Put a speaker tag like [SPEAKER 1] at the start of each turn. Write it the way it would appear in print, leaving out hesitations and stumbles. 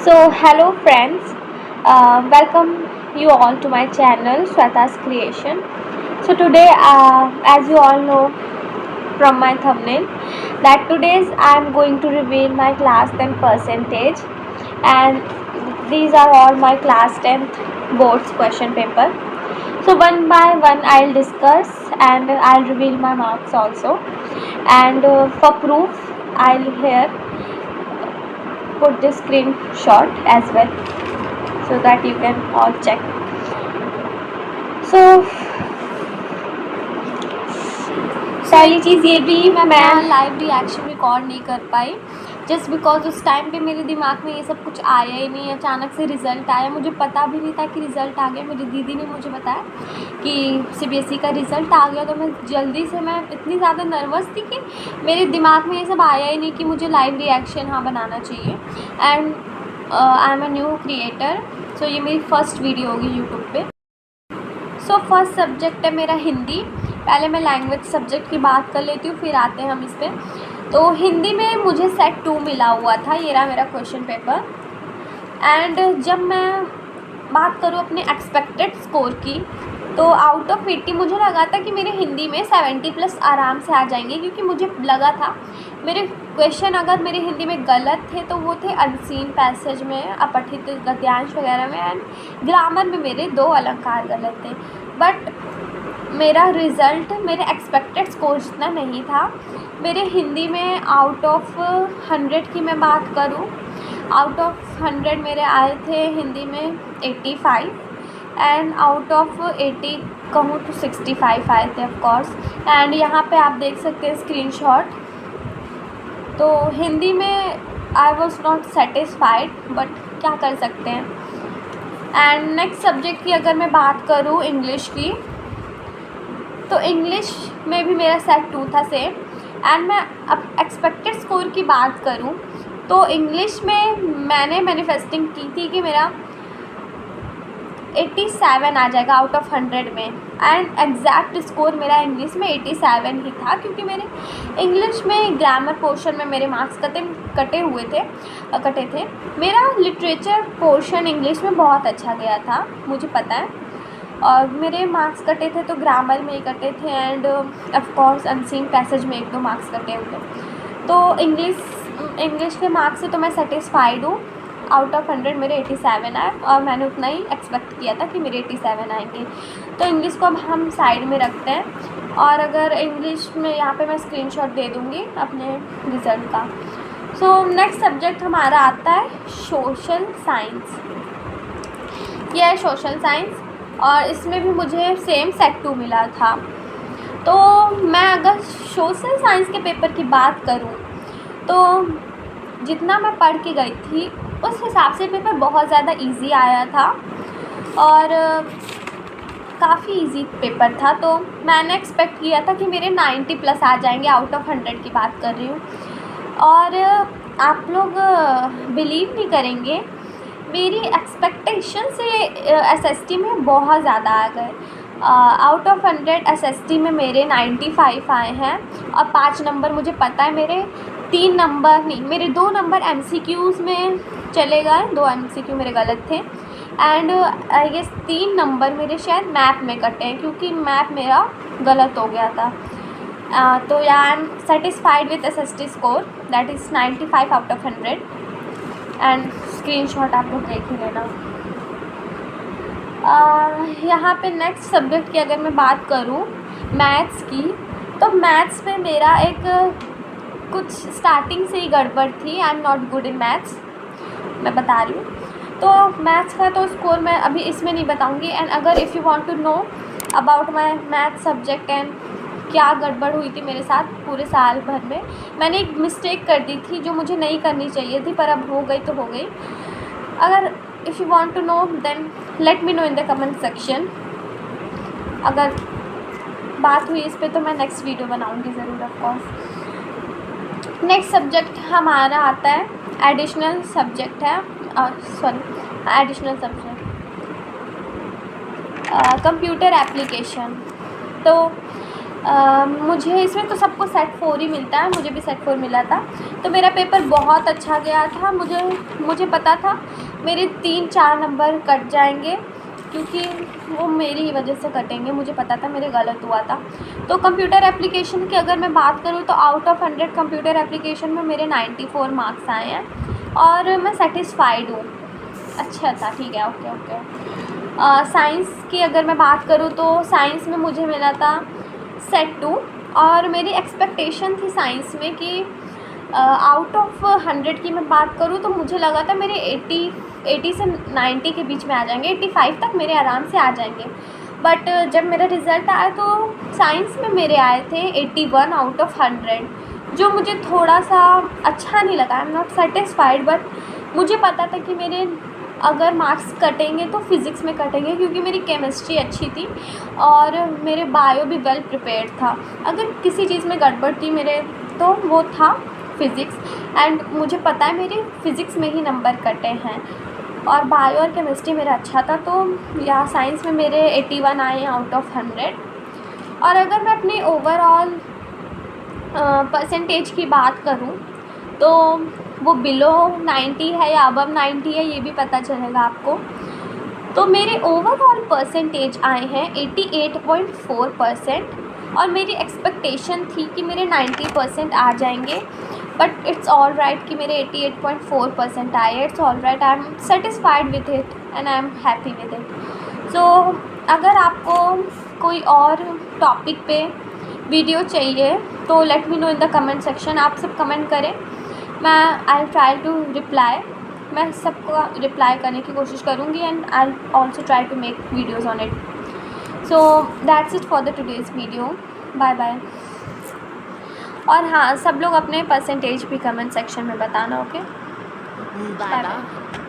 [SPEAKER 1] Hello friends, welcome you all to my channel Sweta's Creation. So today, as you all know from my thumbnail, that today's I am going to reveal my class 10 percentage, and these are all my class 10th boards question paper. So one by one I'll discuss and I'll reveal my marks also, and for proof I'll here put this screenshot as well so that you can all check. So पहली चीज़ ये भी मैं live reaction record नहीं कर पाई just because उस time पे मेरे दिमाग में ये सब कुछ आया ही नहीं। अचानक से रिज़ल्ट आया, मुझे पता भी नहीं था कि रिज़ल्ट आ गया। मेरी दीदी ने मुझे बताया कि सीबीएसई का रिज़ल्ट आ गया, तो मैं जल्दी से मैं इतनी ज़्यादा नर्वस थी कि मेरे दिमाग में ये सब आया ही नहीं कि मुझे लाइव रिएक्शन बनाना चाहिए। And I am a new creator, so ये मेरी फर्स्ट वीडियो होगी यूट्यूब पे। सो फर्स्ट सब्जेक्ट है मेरा हिंदी। पहले मैं लैंग्वेज सब्जेक्ट की बात कर लेती हूँ, फिर आते हैं हम इस पर। तो हिंदी में मुझे सेट 2 मिला हुआ था, ये रहा मेरा क्वेश्चन पेपर। एंड जब मैं बात करूँ अपने एक्सपेक्टेड स्कोर की, तो आउट ऑफ 80 मुझे लगा था कि मेरे हिंदी में 70+ आराम से आ जाएंगे, क्योंकि मुझे लगा था मेरे क्वेश्चन अगर मेरे हिंदी में गलत थे तो वो थे अनसीन पैसेज में, अपठित गद्यांश वगैरह में, एंड ग्रामर में मेरे 2 अलंकार गलत थे। बट मेरा रिज़ल्ट मेरे एक्सपेक्टेड स्कोर जितना नहीं था। मेरे हिंदी में आउट ऑफ 100 की मैं बात करूं, आउट ऑफ 100 मेरे आए थे हिंदी में 85, एंड आउट ऑफ 80 कहूँ तो 65 आए थे ऑफकोर्स। एंड यहाँ पे आप देख सकते हैं स्क्रीनशॉट। तो हिंदी में I was not satisfied, but क्या कर सकते हैं। एंड नेक्स्ट सब्जेक्ट की अगर मैं बात करूँ इंग्लिश की, तो इंग्लिश में भी मेरा सेट 2 था सेम। एंड मैं अब एक्सपेक्टेड स्कोर की बात करूं तो इंग्लिश में मैंने मैनिफेस्टिंग की थी कि मेरा 87 आ जाएगा आउट ऑफ 100 में। एंड एग्जैक्ट स्कोर मेरा इंग्लिश में 87 ही था, क्योंकि मेरे इंग्लिश में ग्रामर पोर्शन में मेरे मार्क्स कटे थे। मेरा लिटरेचर पोर्शन इंग्लिश में बहुत अच्छा गया था, मुझे पता है, और मेरे मार्क्स कटे थे तो ग्रामर में ही कटे थे, end of course unseen passage में 1-2 मार्क्स कटे हुए। तो इंग्लिश के मार्क्स से तो मैं सेटिस्फाइड हूँ। आउट ऑफ 100 मेरे 87 आए, और मैंने उतना ही एक्सपेक्ट किया था कि मेरे 87 आएंगे। तो इंग्लिश को अब हम साइड में रखते हैं, और अगर इंग्लिश में यहाँ पे मैं स्क्रीनशॉट दे दूँगी अपने रिज़ल्ट का। सो नेक्स्ट सब्जेक्ट हमारा आता है सोशल साइंस। यह है सोशल साइंस, और इसमें भी मुझे सेम सेट 2 मिला था। तो मैं अगर सोशल साइंस के पेपर की बात करूं तो जितना मैं पढ़ के गई थी उस हिसाब से पेपर बहुत ज़्यादा इजी आया था, और काफ़ी इजी पेपर था। तो मैंने एक्सपेक्ट किया था कि मेरे 90+ आ जाएंगे, आउट ऑफ 100 की बात कर रही हूँ। और आप लोग बिलीव नहीं करेंगे, मेरी एक्सपेक्टेशन से एसएसटी में बहुत ज़्यादा आ गए। आउट ऑफ 100 एसएसटी में मेरे 95 आए हैं, और 5 नंबर मुझे पता है मेरे 3 नंबर नहीं, मेरे 2 नंबर एमसीक्यूज़ में चले गए, 2 एमसीक्यू मेरे गलत थे। एंड आई गेस 3 नंबर मेरे शायद मैप में कटे हैं, क्योंकि मैप मेरा गलत हो गया था। तो आई am satisfied with SST score, that is 95 out of 100। And screenshot आप लोग देख ही लेना। यहाँ पे नेक्स्ट सब्जेक्ट की अगर मैं बात करूँ मैथ्स की, तो मैथ्स में मेरा एक कुछ स्टार्टिंग से ही गड़बड़ थी। I am not good in maths, मैं बता रही हूँ। तो मैथ्स का तो स्कोर मैं अभी इसमें नहीं बताऊँगी। एंड अगर if you want to know about my maths subject and क्या गड़बड़ हुई थी मेरे साथ पूरे साल भर में, मैंने एक मिस्टेक कर दी थी जो मुझे नहीं करनी चाहिए थी, पर अब हो गई तो हो गई। अगर if you want to know then let me know in the comment section. अगर बात हुई इस पे तो मैं नेक्स्ट वीडियो बनाऊंगी ज़रूर ऑफ कोर्स। नेक्स्ट सब्जेक्ट हमारा आता है एडिशनल सब्जेक्ट है, एडिशनल सब्जेक्ट कंप्यूटर एप्लीकेशन। तो मुझे इसमें तो सबको सेट 4 ही मिलता है, मुझे भी सेट 4 मिला था। तो मेरा पेपर बहुत अच्छा गया था। मुझे पता था मेरे 3-4 नंबर कट जाएंगे, क्योंकि वो मेरी ही वजह से कटेंगे, मुझे पता था, मेरे गलत हुआ था। तो कंप्यूटर एप्लीकेशन की अगर मैं बात करूँ तो आउट ऑफ 100 कंप्यूटर एप्लीकेशन में मेरे 94 मार्क्स आए हैं और मैं सेटिस्फाइड हूँ। अच्छा था, ठीक है, ओके। साइंस की अगर मैं बात करूँ तो साइंस में मुझे मिला था सेट 2 और मेरी एक्सपेक्टेशन थी साइंस में कि आउट ऑफ 100 की मैं बात करूँ तो मुझे लगा था मेरे 80 से 90 के बीच में आ जाएंगे, 85 तक मेरे आराम से आ जाएंगे। बट जब मेरा रिज़ल्ट आया तो साइंस में मेरे आए थे 81 आउट ऑफ 100, जो मुझे थोड़ा सा अच्छा नहीं लगा। I am not satisfied, but मुझे पता था कि मेरे अगर मार्क्स कटेंगे तो फिज़िक्स में कटेंगे, क्योंकि मेरी केमिस्ट्री अच्छी थी और मेरे बायो भी वेल प्रिपेयर्ड था। अगर किसी चीज़ में गड़बड़ थी मेरे तो वो था फ़िज़िक्स, एंड मुझे पता है मेरे फ़िज़िक्स में ही नंबर कटे हैं और बायो और केमिस्ट्री मेरा अच्छा था। तो या साइंस में मेरे 81 आए आउट ऑफ 100। और अगर मैं अपनी ओवरऑल परसेंटेज की बात करूं तो वो बिलो 90 है या अबव 90 है, ये भी पता चलेगा आपको। तो मेरे ओवरऑल परसेंटेज आए हैं 88.4% और मेरी एक्सपेक्टेशन थी कि मेरे 90% आ जाएंगे, बट इट्स ऑल राइट कि मेरे 88.4% आए। It's all right, I am satisfied with it and I am happy with it. So अगर आपको कोई और टॉपिक पे वीडियो चाहिए तो let me know in the comment section. आप सब कमेंट करें, मैं आई ट्राई टू रिप्लाई, मैं सबको रिप्लाई करने की कोशिश करूँगी and I also try to make videos on it. So that's it for the today's video. Bye bye. और हाँ, सब लोग अपने परसेंटेज भी कमेंट सेक्शन में बताना, ओके? Bye bye.